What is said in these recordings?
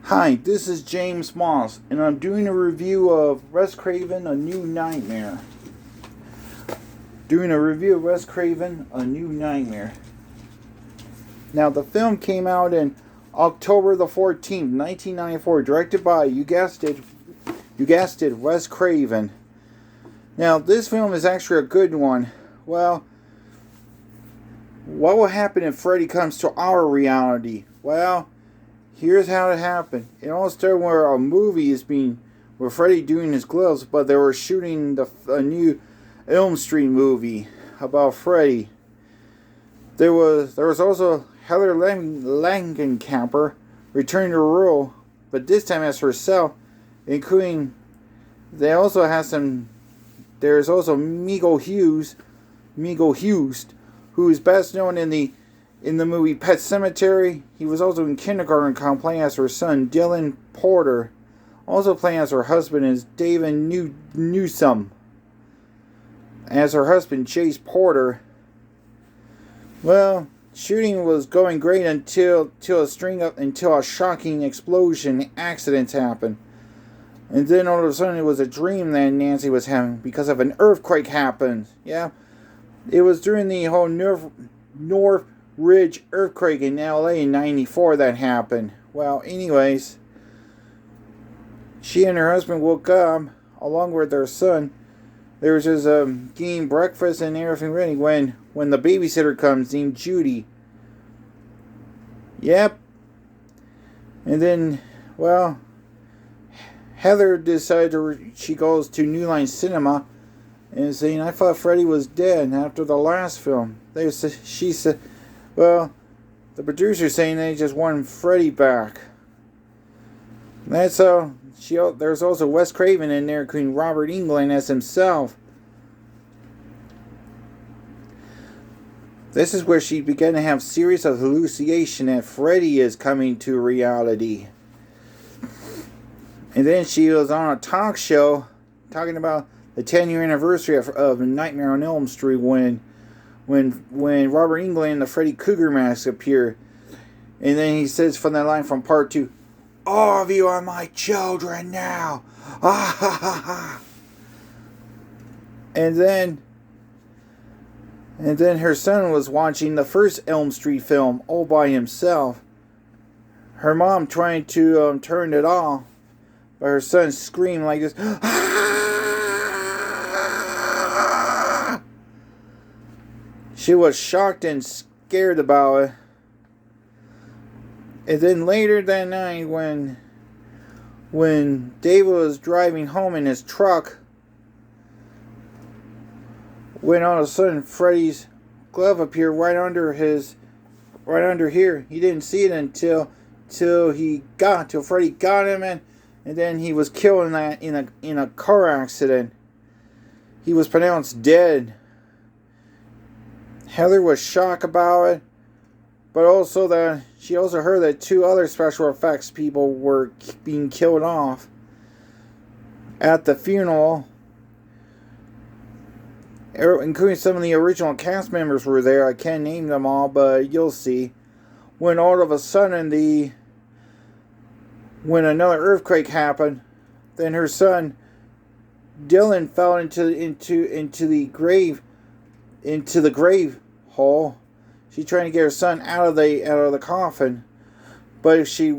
Hi, this is James Moss, and I'm doing a review of Wes Craven, A New Nightmare. Now, the film came out in October the 14th, 1994, directed by, you guessed it, Wes Craven. Now, this film is actually a good one. Well, what will happen if Freddy comes to our reality? Well, here's how it happened. It all started where a movie where Freddy doing his gloves, but they were shooting a new Elm Street movie about Freddy. There was also Heather Langenkamper returning to the role, but this time as herself, including there's also Migo Hughes, who is best known in the movie Pet Sematary. He was also in Kindergarten Cop playing as her son, Dylan Porter. Also playing as her husband is David Newsome. As her husband, Chase Porter. Well, shooting was going great until a shocking explosion accident happened. And then all of a sudden it was a dream that Nancy was having because of an earthquake happened. Yeah. It was during the whole North Ridge earthquake in LA in 94 that happened. Well, anyways, she and her husband woke up along with their son. They were just getting breakfast and everything ready when the babysitter comes named Judy. Yep. And then, well, Heather she goes to New Line Cinema and saying, I thought Freddy was dead after the last film. She said, well, the producer's saying they just want Freddy back. That's all. There's also Wes Craven in there, including Robert Englund as himself. This is where she began to have series of hallucination that Freddy is coming to reality. And then she was on a talk show talking about the 10-year anniversary of Nightmare on Elm Street when Robert Englund and the Freddy Krueger mask appear. And then he says from that line from part 2, all of you are my children now. Ah ha ha ha. And then her son was watching the first Elm Street film all by himself. Her mom trying to turn it off, but her son screamed like this. Ah! She was shocked and scared about it. And then later that night when David was driving home in his truck, when all of a sudden Freddy's glove appeared right under here. He didn't see it until Freddy got him and then he was killed in a car accident. He was pronounced dead. Heather was shocked about it, but also she also heard that 2 other special effects people were being killed off at the funeral, including some of the original cast members were there. I can't name them all, but you'll see. When all of a sudden when another earthquake happened, then her son Dylan fell into the grave hole. She's trying to get her son out of the coffin, but she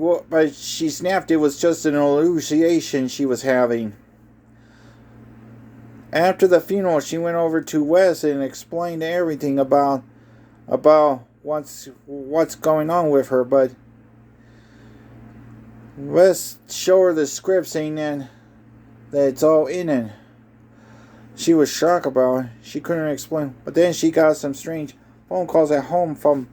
snapped. It was just an hallucination she was having. After the funeral, she went over to Wes and explained everything about what's going on with her. But Wes showed her the script, saying that it's all in it. She was shocked about it. She couldn't explain. But then she got some strange phone calls at home from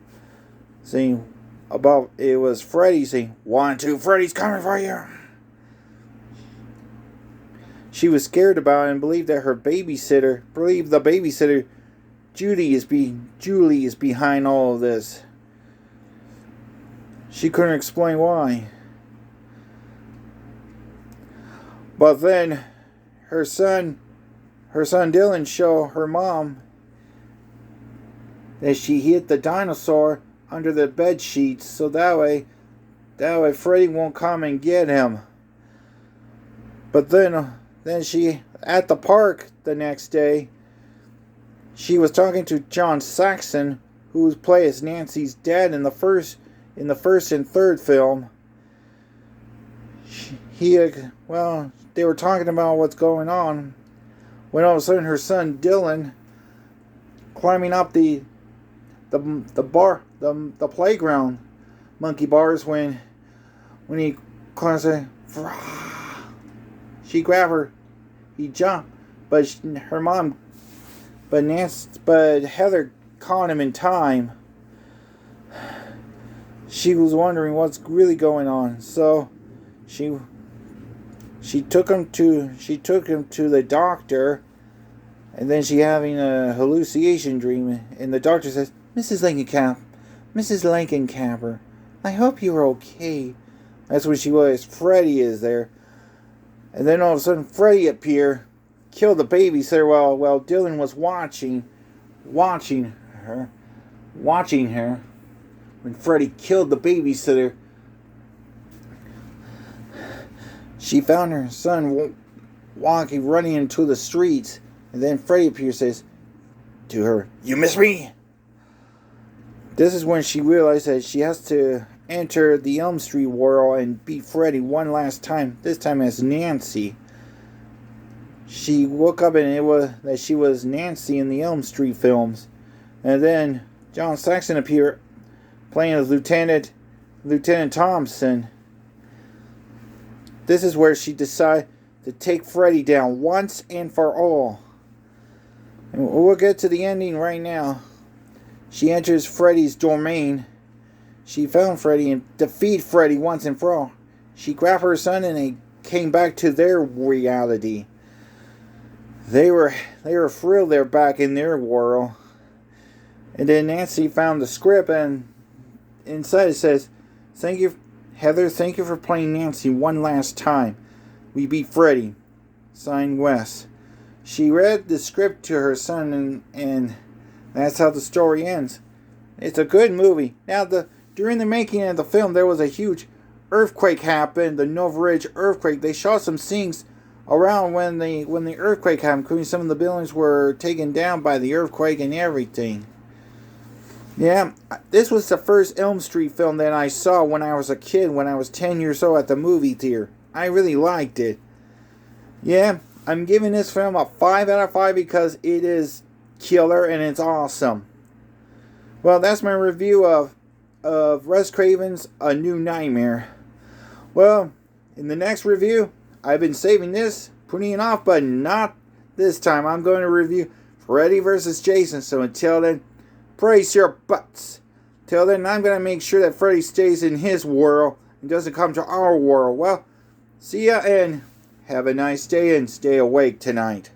saying about it was Freddy saying, 1, 2, Freddy's coming for you. She was scared about it and believed the babysitter Julie is behind all of this. She couldn't explain why. But then her son Dylan showed her mom that she hid the dinosaur under the bed sheets so that way That way Freddy won't come and get him. But then she, at the park the next day, she was talking to John Saxon, who was played as Nancy's dad in the first and third film. They were talking about what's going on when all of a sudden her son Dylan climbing up the playground monkey bars when he climbs it. She grabbed her, he jumped, but Heather caught him in time. She was wondering what's really going on, so she took him to the doctor, and then she having a hallucination dream, and the doctor says, Mrs. Lankencapper, I hope you're okay. That's when she was. Freddy is there. And then all of a sudden Freddy appeared, killed the babysitter while Dylan was watching her. When Freddy killed the babysitter, she found her son running into the streets, and then Freddy appears and says to her, "You miss me?" This is when she realized that she has to enter the Elm Street world and beat Freddy one last time, this time as Nancy. She woke up and it was that she was Nancy in the Elm Street films. And then John Saxon appeared playing as Lieutenant Thompson. This is where she decided to take Freddy down once and for all. And we'll get to the ending right now. She enters Freddy's domain. She found Freddy and defeated Freddy once and for all. She grabbed her son and they came back to their reality. They were thrilled they're back in their world. And then Nancy found the script, and inside it says, "Thank you, Heather, thank you for playing Nancy one last time. We beat Freddy. Signed, Wes." She read the script to her son, and that's how the story ends. It's a good movie. Now, during the making of the film, there was a huge earthquake happened, the Nova Ridge earthquake. They shot some scenes around when the earthquake happened, including some of the buildings were taken down by the earthquake and everything. Yeah, this was the first Elm Street film that I saw when I was a kid, when I was 10 years old at the movie theater. I really liked it. Yeah, I'm giving this film a 5 out of 5 because it is killer and it's awesome. Well, that's my review of Wes Craven's A New Nightmare. Well, in the next review, I've been saving this, putting it off, but not this time. I'm going to review Freddy vs. Jason. So until then, brace your butts. Till then, I'm going to make sure that Freddy stays in his world and doesn't come to our world. Well, see ya and have a nice day and stay awake tonight.